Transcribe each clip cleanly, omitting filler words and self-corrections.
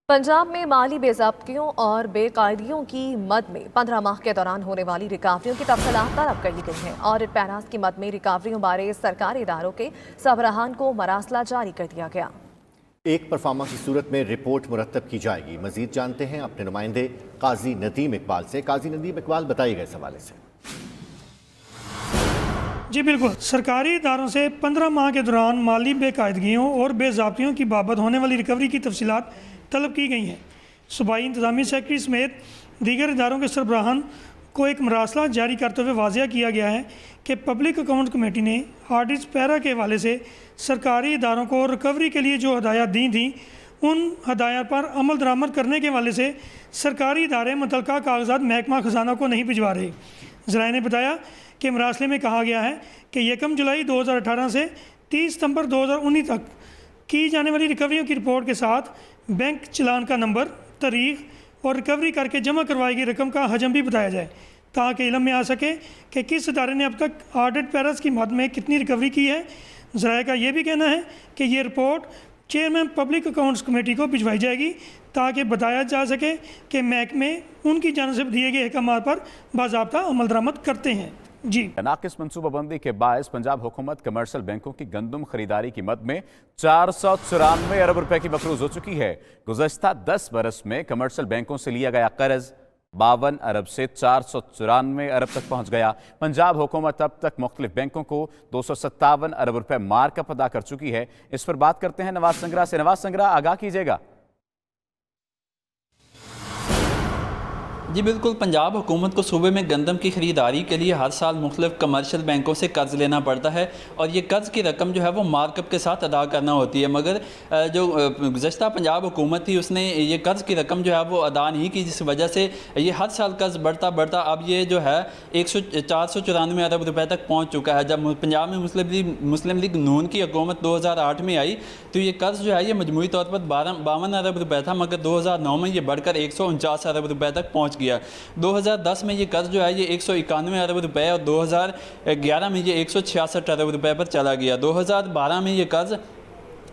पंजाब में माली बेज़ाब्तियों और बेकायदियों की मद में 15 माह के दौरान होने वाली रिकवरियों की तफसीलात तलब कर ली गई हैं। ऑडिट पैरास की मद में रिकवरियों बारे सरकारी इदारों के सरबराहान को मरासला जारी कर दिया गया। एक परफार्मा की सूरत में रिपोर्ट मुरतब की जाएगी। मजीद जानते हैं अपने नुमाइंदे काजी नदीम इकबाल से। काजी नदीम इकबाल, बताइए गए हवाले से। जी बिल्कुल, सरकारी इदारों से 15 माह के दौरान माली बेकायदगियों और बेज़ाब्तियों की बाबत होने वाली रिकवरी की तफसीलात तलब की गई हैं। सूबाई इंतजामी सेक्रेटरी समेत दीगर इदारों के सरबराहान को एक मरासला जारी करते हुए वाजिया किया गया है कि पब्लिक अकाउंट कमेटी ने ऑडिट पैरा के हवाले से सरकारी इदारों को रिकवरी के लिए जो हदायत दी थी, उन हदायत पर अमल दरामद करने के हवाले से सरकारी इदारे मुतल्लिका कागजात महकमा खजाना को नहीं भिजवा रहे। ज़राए ने बताया कि मरासले में कहा गया है कि 1 जुलाई 2018 से 30 सितंबर 2019 तक की जाने वाली रिकवरियों की रिपोर्ट के साथ बैंक चलान का नंबर, तारीख और रिकवरी करके जमा करवाई गई रकम का हजम भी बताया जाए, ताकि इल्म में आ सके कि किस इदारे ने अब तक ऑडिट पैरास की मद में कितनी रिकवरी की है। ज़राए का ये भी कहना है कि ये report chairman public accounts committee को भिजवाई जाएगी, ताकि बताया जा सके कि महकमे उनकी जानिब से दिए गए अहकामात पर बाज़ाब्ता अमल दरामद करते हैं। जी, नाकिस मनसूबाबंदी के बायस पंजाब हुकूमत कमर्शियल बैंकों की गंदम खरीदारी की मद में 494 अरब रुपए की मफरूज हो चुकी है। गुज़श्ता 10 बरस में कमर्शियल बैंकों से लिया गया कर्ज 52 अरब से 494 अरब तक पहुंच गया। पंजाब हुकूमत अब तक मुख्तलिफ बैंकों को 257 अरब रुपए मार्कअप अदा कर चुकी है। इस पर बात करते हैं नवाज संगरा से। नवाज संगरा, आगाह कीजिएगा। जी बिल्कुल, पंजाब हुकूमत को सूबे में गंदम की ख़रीदारी के लिए हर साल मुख्तलिफ कमर्शियल बैंकों से कर्ज़ लेना पड़ता है और ये कर्ज़ की रकम जो है वो मार्कअप के साथ अदा करना होती है। मगर जो गुज़श्ता पंजाब हुकूमत थी, उसने ये कर्ज़ की रकम जो है वो अदा नहीं की, जिस वजह से ये हर साल कर्ज़ बढ़ता बढ़ता अब ये जो है 494 अरब रुपए तक पहुँच चुका है। जब पंजाब में मुस्लिम लीग नून की हुकूमत 2008 में आई तो ये कर्ज़ जो है ये मजमूई तौर पर 52 अरब रुपए था, मगर 2009 में ये बढ़कर 149 अरब रुपए तक पहुँच गया। 2010 में ये कर्ज जो है ये 191 अरब रुपए और 2011 में ये 166 अरब रुपए पर चला गया। 2012 में ये कर्ज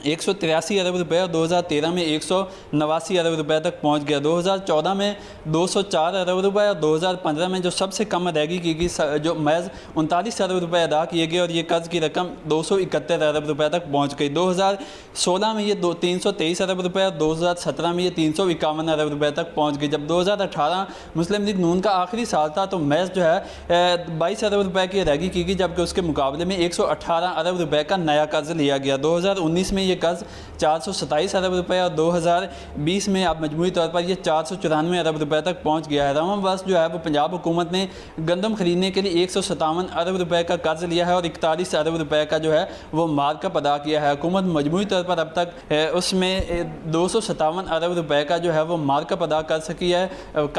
183 अरब रुपए और 2013 में 189 अरब रुपए तक पहुंच गया। 2014 में 204 अरब रुपए और 2015 में जो सबसे कम अदायगी की गई, जो महज 39 अरब रुपए अदा किए गए और ये कर्ज की रकम 271 अरब रुपए तक पहुंच गई। 2016 में ये 323 अरब रुपए और 2017 में ये 351 अरब रुपए तक पहुँच गई। जब 2018 मुस्लिम लीग नून का आखिरी साल था तो महज जो है 22 अरब रुपए की अदायगी की गई, जबकि उसके मुकाबले में 118 अरब रुपए का नया कर्ज लिया गया। 2019 में ये कर्ज 427 अरब रुपए और 2020 में अब मजमूई तौर पर यह 494 अरब रुपए तक पहुंच गया है। रवा वर्ष जो है वो पंजाब हुकूमत ने गंदम खरीदने के लिए 157 अरब रुपए का कर्ज लिया है और 41 अरब रुपए का जो है वो मार्कअप अदा किया है। हुकूमत मजमूई तौर पर अब तक उसमें 257 अरब रुपए का जो है वो मार्कअप अदा कर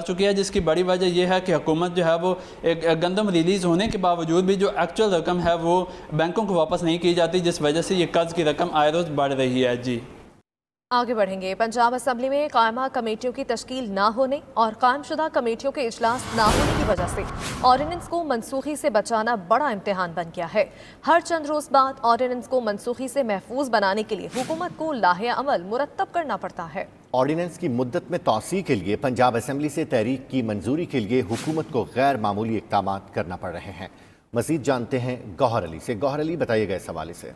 चुकी है, जिसकी बड़ी वजह यह है कि हुकूमत जो है वो गंदम रिलीज़ होने के बावजूद भी जो एक्चुअल रकम है वो बैंकों को वापस नहीं की जाती, जिस वजह से ये कर्ज की रकम आए रोज़ बढ़ रही है। जी, आगे बढ़ेंगे। पंजाब असम्बली में कायमा कमेटियों की तश्कील ना होने और कायमशुदा कमेटियों के इजलास ना होने की वजह से ऑर्डिनेंस को मनसूखी से बचाना बड़ा इम्तिहान बन गया है। हर चंद रोज बाद ऑर्डिनेंस को मनसूखी से महफूज बनाने के लिए हुकूमत को लाहे अमल मुरतब करना पड़ता है। ऑर्डिनेंस की मुद्दत में तौसी के लिए पंजाब असम्बली से तहरीक की मंजूरी के लिए हुकूमत को गैर मामूली इक़दाम करना पड़ रहे हैं। मज़ीद जानते हैं गौहर अली से। गौहर अली, बताइए गए इस हवाले से।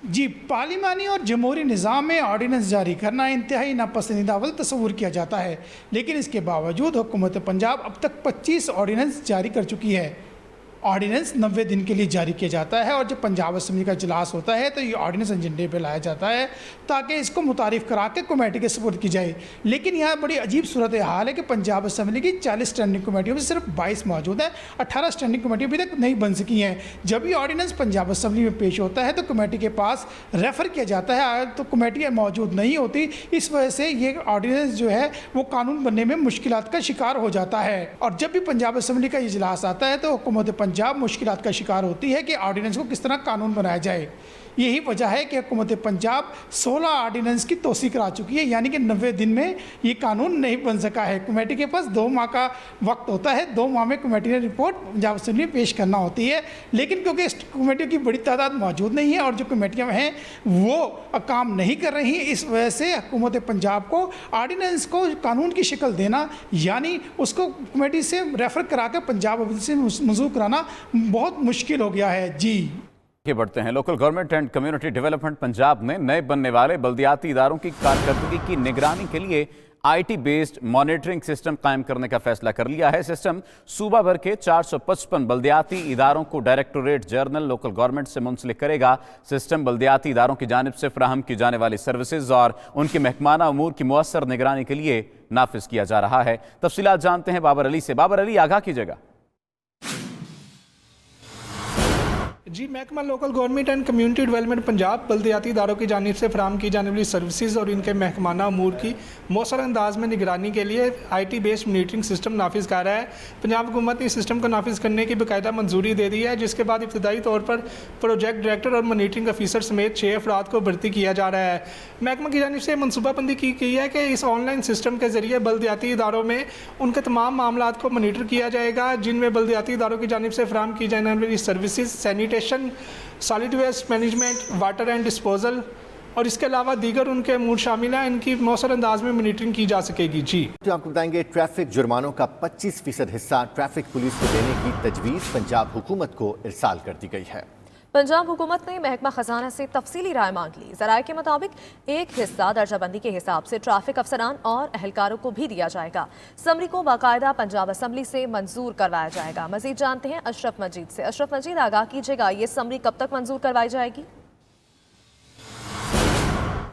जी, पार्लिमानी और जमहूरी निज़ाम में ऑर्डिनेंस जारी करना इंतहाई नापसंदीदा अवल तस्वूर किया जाता है, लेकिन इसके बावजूद हुकूमत पंजाब अब तक 25 ऑर्डिनेंस जारी कर चुकी है। ऑर्डिनेंस 90 दिन के लिए जारी किया जाता है और जब पंजाब असम्बली का इजलास होता है तो ये ऑर्डिनेंस एजेंडे पे लाया जाता है ताकि इसको मुतारिफ करा के कमेटी के सपुर्द की जाए। लेकिन यहाँ बड़ी अजीब सूरत हाल है कि पंजाब असम्बली की 40 स्टैंडिंग कमेटियों में सिर्फ 22 मौजूद है, 18 स्टैंडिंग कमेटी अभी तक नहीं बन सकी हैं। जब ये ऑर्डिनेंस पंजाब असम्बली में पेश होता है तो कमेटी के पास रेफ़र किया जाता है, तो कमेटी मौजूद नहीं होती। इस वजह से ये ऑर्डिनेंस जो है वो कानून बनने में मुश्किलात का शिकार हो जाता है और जब भी पंजाब असम्बली का इजलास आता है तो हुकूमत पंजाब मुश्किलात का शिकार होती है कि ऑर्डिनेंस को किस तरह कानून बनाया जाए। यही वजह है कि हुकूमत पंजाब 16 आर्डिनेंस की तोसी करा चुकी है, यानी कि 90 दिन में ये कानून नहीं बन सका है। कमेटी के पास 2 माह का वक्त होता है, 2 माह में कमेटी ने रिपोर्ट पंजाब असेंबली में पेश करना होती है, लेकिन क्योंकि इस कमेटियों की बड़ी तादाद मौजूद नहीं है और जो कमेटियाँ हैं वो काम नहीं कर रही, इस वजह से हुकूमत पंजाब को आर्डिनेंस को कानून की शक्ल देना, यानी उसको कमेटी से रेफर करा कर पंजाब असेंबली से मंजूर कराना बहुत मुश्किल हो गया है। जी आगे बढ़ते हैं। Local government and community development Punjab ने नए बनने वाले बल्दियाती इदारों की कारकर्दगी की निगरानी के लिए IT बेस्ड मॉनिटरिंग सिस्टम कायम करने का फैसला कर लिया है। सिस्टम सूबा भर के 455 बल्दियाती इदारों को डायरेक्टोरेट जनरल लोकल गवर्नमेंट से मुंसलिक करेगा। सिस्टम बल्दियाती इदारों की जानिब से फराहम की जाने वाली सर्विसेज और उनके महकमाना अमूर की मुअस्सर निगरानी के लिए नाफिज किया जा रहा है। तफसीलात जानते हैं बाबर अली से। बाबर अली, आगाह कीजिएगा। जी, महकमा local government and community development Punjab बल्दियाती इदारों की जानिब से फराहम की जाने वाली सर्विसेज और इनके महकमाना अमूर की मौसर अंदाज में निगरानी के लिए IT बेस्ड मॉनिटरिंग सिस्टम नाफिज कर रहा है। पंजाब हुकूमत ने इस सिस्टम को नाफिज करने की बाकायदा मंजूरी दे दी है, जिसके बाद इब्तदाई तौर पर प्रोजेक्ट डायरेक्टर और मॉनिटरिंग अफीसर समेत 6 अफराद को भर्ती किया जा रहा है। महकमा की जानिब से मनसूबाबंदी की गई है कि इस ऑनलाइन सिस्टम के जरिए बल्दियाती इदारों में उनके तमाम मामलात को मॉनिटर किया जाएगा, जिनमें बल्दियाती इदारों की जानिब से फराहम की जाने वाली services, sanitation, solid waste management, water and disposal और इसके अलावा दीगर उनके अमूर शामिल हैं, इनकी मौसर अंदाज में मॉनिटरिंग की जा सकेगी। जी, तो आपको बताएंगे ट्रैफिक जुर्मानों का 25% हिस्सा ट्रैफिक पुलिस को देने की तजवीज़ पंजाब हुकूमत को इरसाल कर दी गई है। पंजाब हुकूमत ने महकमा खजाना से तफसीली राय मांग ली। ज़राए के मुताबिक एक हिस्सा दर्जाबंदी के हिसाब से ट्रैफिक अफसरान और अहलकारों को भी दिया जाएगा। समरी को बाकायदा पंजाब असेंबली से मंजूर करवाया जाएगा। मजीद जानते हैं अशरफ मजीद से। अशरफ मजीद, आगाह कीजिएगा, ये समरी कब तक मंजूर करवाई जाएगी?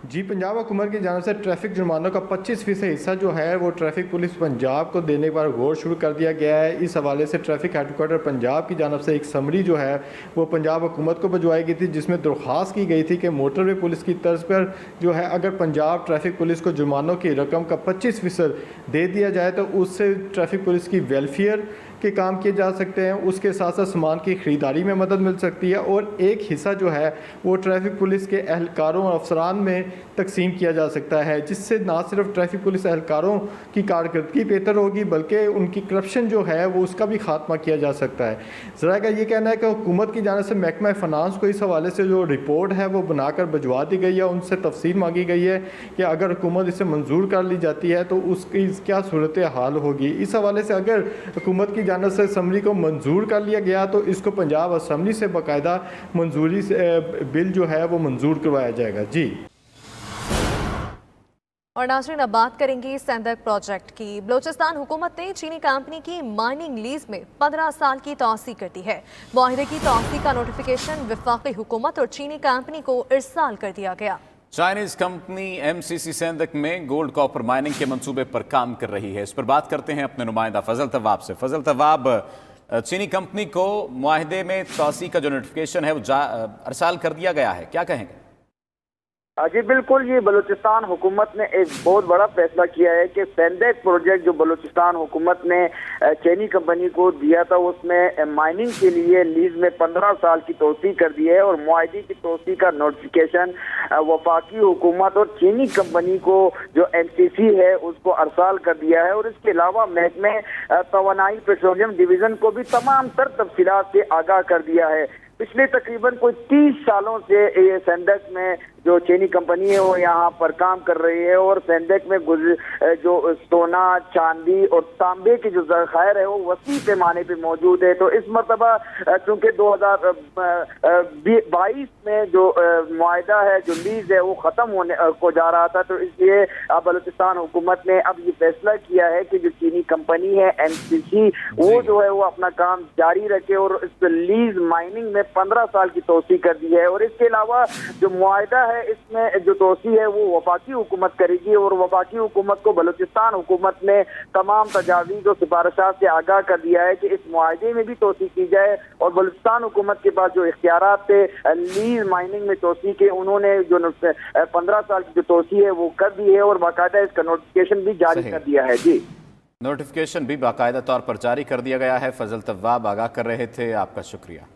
जी, पंजाब हुकूमत की जानिब से ट्रैफिक जुर्मानों का 25% हिस्सा जो है वो ट्रैफिक पुलिस पंजाब को देने पर गौर शुरू कर दिया गया है। इस हवाले से ट्रैफिक हेडक्वार्टर पंजाब की जानिब से एक समरी जो है वो पंजाब हुकूमत को भिजवाई गई थी, जिसमें दरख्वास्त की गई थी कि मोटरवे पुलिस की तर्ज पर जो है अगर पंजाब ट्रैफिक पुलिस को जुर्मानों की रकम का 25% दे दिया जाए तो उससे ट्रैफिक पुलिस की वेलफेयर के काम किए जा सकते हैं, उसके साथ साथ सामान की ख़रीदारी में मदद मिल सकती है और एक हिस्सा जो है वो ट्रैफिक पुलिस के एहलकारों और अफसरान में तकसीम किया जा सकता है, जिससे ना सिर्फ ट्रैफिक पुलिस एहलकारों की कारकर्दगी बेहतर होगी बल्कि उनकी करप्शन जो है वो उसका भी खात्मा किया जा सकता है। ज़रा का ये कहना है कि हुकूमत की जानिब से महकमा फ़िनांस को इस हवाले से जो रिपोर्ट है वो बनाकर भिजवा दी गई है, उनसे तफसील मांगी गई है कि अगर हुकूमत इसे मंजूर कर ली जाती है तो उसकी क्या सूरत हाल होगी। इस हवाले से अगर हुकूमत की जानिब से असम्बली को मंजूर कर लिया गया तो इसको पंजाब असम्बली से बाकायदा मंजूरी से बिल जो है वो मंजूर करवाया जाएगा। जी, और नाज़रीन, अब बात करेंगे सेंदक प्रोजेक्ट की। बलोचिस्तान हुकूमत ने चीनी कंपनी की माइनिंग लीज में 15 साल की तौसी कर दी है। मुआहदे की तौसी का नोटिफिकेशन वफाकी हुकूमत और चीनी कंपनी को इरसाल कर दिया गया। चाइनीज कंपनी MCC सेंदक में गोल्ड कॉपर माइनिंग के मंसूबे पर काम कर रही है। इस पर बात करते हैं अपने नुमाइंदा फजल तवाब से। फजल तवाब, चीनी कंपनी को मुआहदे में तौसी का जो नोटिफिकेशन है वो अरसाल कर दिया गया है, क्या कहेंगे? जी बिल्कुल, ये बलूचिस्तान हुकूमत ने एक बहुत बड़ा फैसला किया है कि सेंदक प्रोजेक्ट जो बलूचिस्तान हुकूमत ने चीनी कंपनी को दिया था उसमें माइनिंग के लिए लीज में 15 साल की तोसी कर दी है और मुआहदे की तोसी का नोटिफिकेशन वफाकी हुकूमत और चीनी कंपनी को जो MCC है उसको अरसाल कर दिया है। और इसके अलावा महकमे तवानाई पेट्रोलियम डिवीज़न को भी तमाम तर तफसीलात से आगाह कर दिया है। पिछले तकरीबन कोई 30 सालों से ये सेंदक में जो चीनी कंपनी है वो यहाँ पर काम कर रही है और सेंदक में जो सोना, चांदी और तांबे की जो ज़खायर है वो वसी पैमाने पे मौजूद है। तो इस मरतबा चूँकि 2022 में जो मुआहदा है, जो लीज है वो ख़त्म होने को जा रहा था, तो इसलिए बलूचिस्तान हुकूमत ने अब ये फैसला किया है कि जो चीनी कंपनी है MCC वो जो है वो अपना काम जारी रखे और इस लीज माइनिंग में 15 साल की तोसी कर दी है। और इसके अलावा जो मुआहदा है इसमें जो तोसी है वो वफाकी हुकूमत करेगी और वफाकी हुकूमत को बलूचिस्तान हुकूमत ने तमाम तजावीज़ और सिफारिशात से आगाह कर दिया है कि इस मुआहदे में भी तोसी की जाए। और बलूचिस्तान हुकूमत के पास जो इख्तियारात थे लीज माइनिंग में तोसी के, उन्होंने जो 15 साल की जो तोसी है वो कर दी है और बाकायदा इसका नोटिफिकेशन भी जारी कर दिया है। जी, नोटिफिकेशन भी बाकायदा तौर पर जारी कर दिया गया है। फजल तवाब आगाह कर रहे थे, आपका शुक्रिया।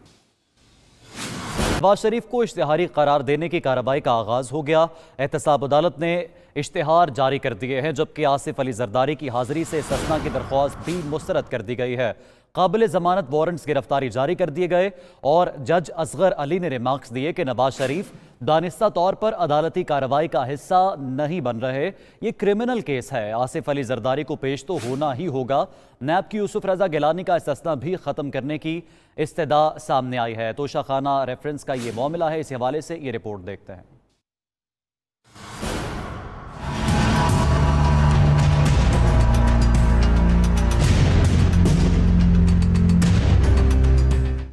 नवाज शरीफ को इश्तिहारी करार देने की कार्रवाई का आगाज हो गया। एहतसाब अदालत ने इश्तिहार जारी कर दिए हैं, जबकि आसिफ अली जरदारी की हाजिरी से इस्तिस्ना की दरख्वास्त भी मुस्तरद कर दी गई है। काबिल जमानत वारंट्स गिरफ्तारी जारी कर दिए गए और जज असगर अली ने रिमार्क्स दिए कि नवाज शरीफ दानिस्ता तौर पर अदालती कार्रवाई का हिस्सा नहीं बन रहे। ये क्रिमिनल केस है, आसिफ अली जरदारी को पेश तो होना ही होगा। नैब की यूसुफ रजा गिलानी का इस्तिस्ना भी ख़त्म करने की इस्तदा सामने आई है। तोशाखाना रेफरेंस का ये मामला है, इस हवाले से ये रिपोर्ट देखते हैं।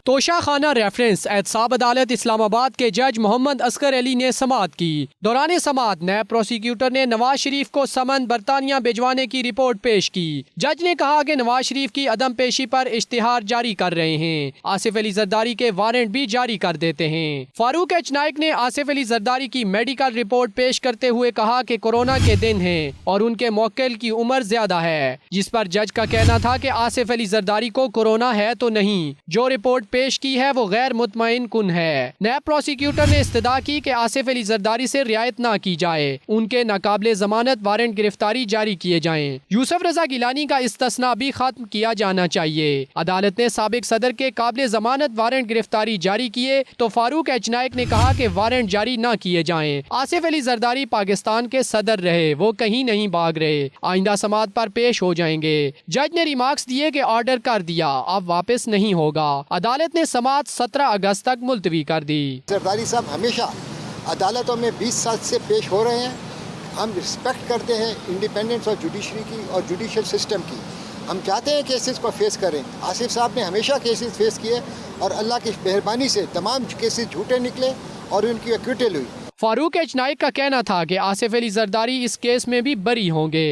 तोशाखाना रेफरेंस एहतसाब अदालत इस्लामाबाद के जज मोहम्मद असगर अली ने समाअत की। दौरान समाअत नैब प्रोसिक्यूटर ने नवाज शरीफ को समन बरतानिया भिजवाने की रिपोर्ट पेश की। जज ने कहा कि नवाज शरीफ की अदम पेशी पर इश्तिहार जारी कर रहे हैं। आसिफ अली जरदारी के वारंट भी जारी कर देते हैं। फारूक एच नाइक ने आसिफ अली जरदारी की मेडिकल रिपोर्ट पेश करते हुए कहा कि कोरोना के दिन हैं और उनके मौक्किल की उम्र ज्यादा है, जिस पर जज का कहना था कि आसिफ अली जरदारी को कोरोना है तो नहीं, जो रिपोर्ट पेश की है वो गैर मुतमईन कुन है। नैब प्रोसिक्यूटर ने इस्तदा की कि आसिफ अली जरदारी से रियायत ना की जाए, उनके नाकाबिले जमानत वारंट गिरफ्तारी जारी किए जाएं। यूसुफ रजा गिलानी का इस्तिस्ना भी खत्म किया जाना चाहिए। अदालत ने साबिक सदर के काबिले जमानत वारंट गिरफ्तारी जारी किए तो फारूक एच नाइक ने कहा कि वारंट जारी ना किए जाएं। आसिफ अली जरदारी पाकिस्तान के सदर रहे, वो कहीं नहीं भाग रहे, आइंदा समाअत पर पेश हो जाएंगे। जज ने रिमार्क्स दिए कि ऑर्डर कर दिया, अब वापस नहीं होगा। अदालत ने समाअत 17 अगस्त तक मुलतवी कर दी। जरदारी साहब हमेशा अदालतों में 20 साल से पेश हो रहे हैं। हम रिस्पेक्ट करते हैं इंडिपेंडेंस ऑफ जुडिशरी की और जुडिशल सिस्टम की। हम चाहते हैं केसेस को फेस करें। आसिफ साहब ने हमेशा केसेस फेस किए और अल्लाह की मेहरबानी से तमाम केसेस झूठे निकले और उनकी एक्विटल हुई। फारूक एच नाइक का कहना था कि आसिफ अली जरदारी इस केस में भी बरी होंगे।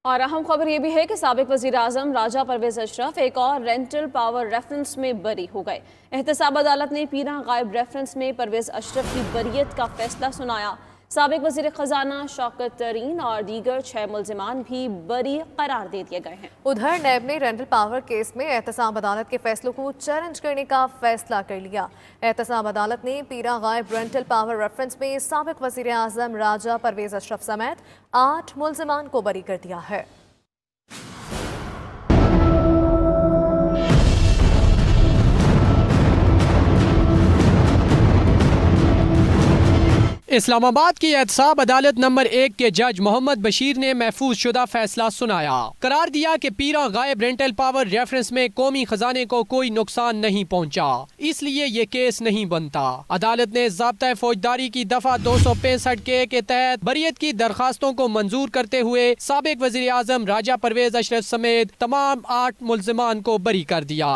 और अहम खबर ये भी है कि साबिक वज़ीर आज़म राजा परवेज़ अशरफ एक और रेंटल पावर रेफरेंस में बरी हो गए। एहतसाब अदालत ने पीरा गायब रेफरेंस में परवेज़ अशरफ की बरियत का फैसला सुनाया। साबिक वज़ीर ख़जाना शौकत तरीन और दीगर 6 मुल्ज़िमान भी बरी करार दे दिए गए हैं। उधर नैब ने रेंटल पावर केस में एहतसाब अदालत के फैसलों को चैलेंज करने का फैसला कर लिया। एहतसाब अदालत ने पीरा गायब रेंटल पावर रेफरेंस में साबिक वज़ीर आज़म राजा परवेज़ अशरफ समेत 8 मुल्ज़िमान को बरी कर दिया है। इस्लामाबाद की एहतसाब अदालत नंबर 1 के जज मोहम्मद बशीर ने महफूज शुदा फैसला सुनाया। करार दिया कि पीरा गायब रेंटल पावर रेफरेंस में कौमी खजाने को कोई नुकसान नहीं पहुंचा, इसलिए ये केस नहीं बनता। अदालत ने ज़ाब्ता फौजदारी की दफा 265 के तहत बरियत की दरखास्तों को मंजूर करते हुए साबिक वज़ीर आज़म राजा परवेज़ अशरफ समेत तमाम 8 मुल्ज़िमान को बरी कर दिया।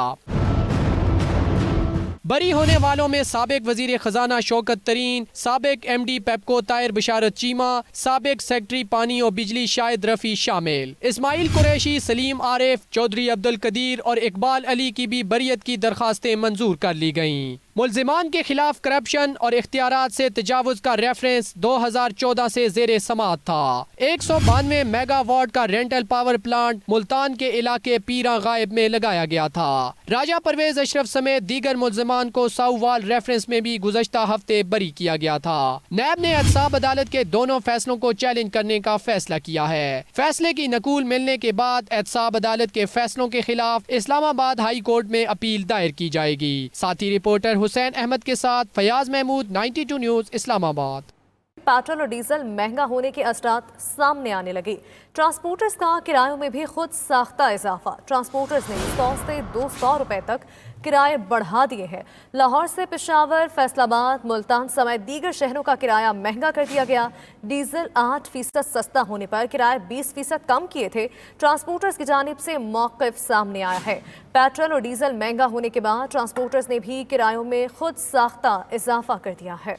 बरी होने वालों में साबिक वजीर खजाना शौकत तरीन, साबिक MD पेप्को ताहिर बशारत चीमा, साबिक सेक्रेटरी पानी और बिजली शाहिद रफ़ी शामिल। इस्माइल कुरैशी, सलीम आरिफ, चौधरी अब्दुल कदीर और इकबाल अली की भी बरियत की दरखास्तें मंजूर कर ली गईं। मुल्ज़िमान के खिलाफ करप्शन और इख्तियारात से तजावुज़ का रेफरेंस 2014 से ज़ेरे समाअत था। 192 मेगावाट का रेंटल पावर प्लांट मुल्तान के इलाके पीरा गायब में लगाया गया था। राजा परवेज़ अशरफ समेत दीगर मुल्ज़िमान को साउवाल रेफरेंस में भी गुज़श्ता हफ्ते बरी किया गया था। नैब ने एहतसाब अदालत के दोनों फैसलों को चैलेंज करने का फैसला किया है। फैसले की नकूल मिलने के बाद एहतसाब अदालत के फैसलों के खिलाफ इस्लामाबाद हाई कोर्ट में अपील दायर की जाएगी। साथी रिपोर्टर हुसैन अहमद के साथ फयाज महमूद, 92 न्यूज़, इस्लामाबाद। पेट्रोल और डीजल महंगा होने के असरात सामने आने लगे। ट्रांसपोर्टर्स का किरायों में भी खुद साख्ता इजाफा। ट्रांसपोर्टर्स ने 100 से 200 रुपए तक किराए बढ़ा दिए हैं। लाहौर से पेशावर, फैसलाबाद, मुल्तान समेत दीगर शहरों का किराया महंगा कर दिया गया। डीजल 8% सस्ता होने पर किराए 20% कम किए थे। ट्रांसपोर्टर्स की जानिब से मौक़िफ़ सामने आया है। पेट्रोल और डीजल महंगा होने के बाद ट्रांसपोर्टर्स ने भी किरायों में खुद साख्ता इजाफा कर दिया है।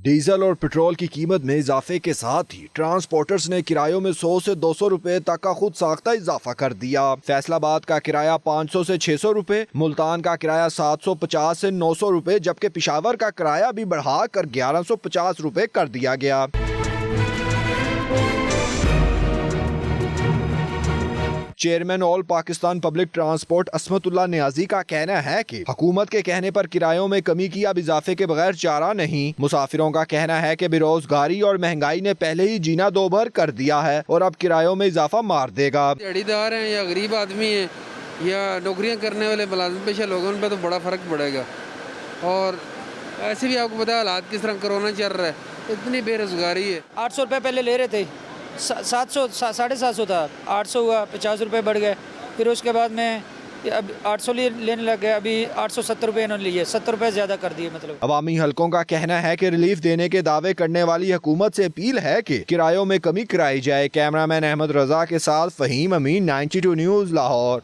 डीजल और पेट्रोल की कीमत में इजाफे के साथ ही ट्रांसपोर्टर्स ने किरायों में 100 से 200 रुपए तक का खुद साख्ता इजाफा कर दिया। फैसलाबाद का किराया 500 से 600 रुपए, मुल्तान का किराया 750 से 900 रुपए, जबकि पिशावर का किराया भी बढ़ाकर 1150 रुपए कर दिया गया। Chairman all Pakistan public transport Asmatullah Niazi का कहना है कि हुकूमत के कहने पर किरायों में कमी की अब इजाफे के बगैर चारा नहीं। मुसाफिरों का कहना है कि बेरोजगारी और महंगाई ने पहले ही जीना दोभर कर दिया है और अब किरायों में इजाफा मार देगा। दिहाड़ीदार हैं या गरीब आदमी है या नौकरियां करने वाले मुलाजिम पेशा लोगों पे तो बड़ा फर्क पड़ेगा। और ऐसे भी आपको पता है हालात किस तरह कोरोना चल रहा है, इतनी बेरोजगारी है। 800 रुपये पहले ले रहे थे, 700 750 था, 800 हुआ, 50 रुपये बढ़ गए। फिर उसके बाद में अब 800 लेने लग गए, अभी 870 रुपये इन्होंने लिए, 70 रुपये ज़्यादा कर दिए। मतलब अवामी हलकों का कहना है कि रिलीफ देने के दावे करने वाली हुकूमत से अपील है कि किरायों में कमी कराई जाए। कैमरामैन अहमद रजा के साथ फहीम अमीन, 92 न्यूज़, लाहौर।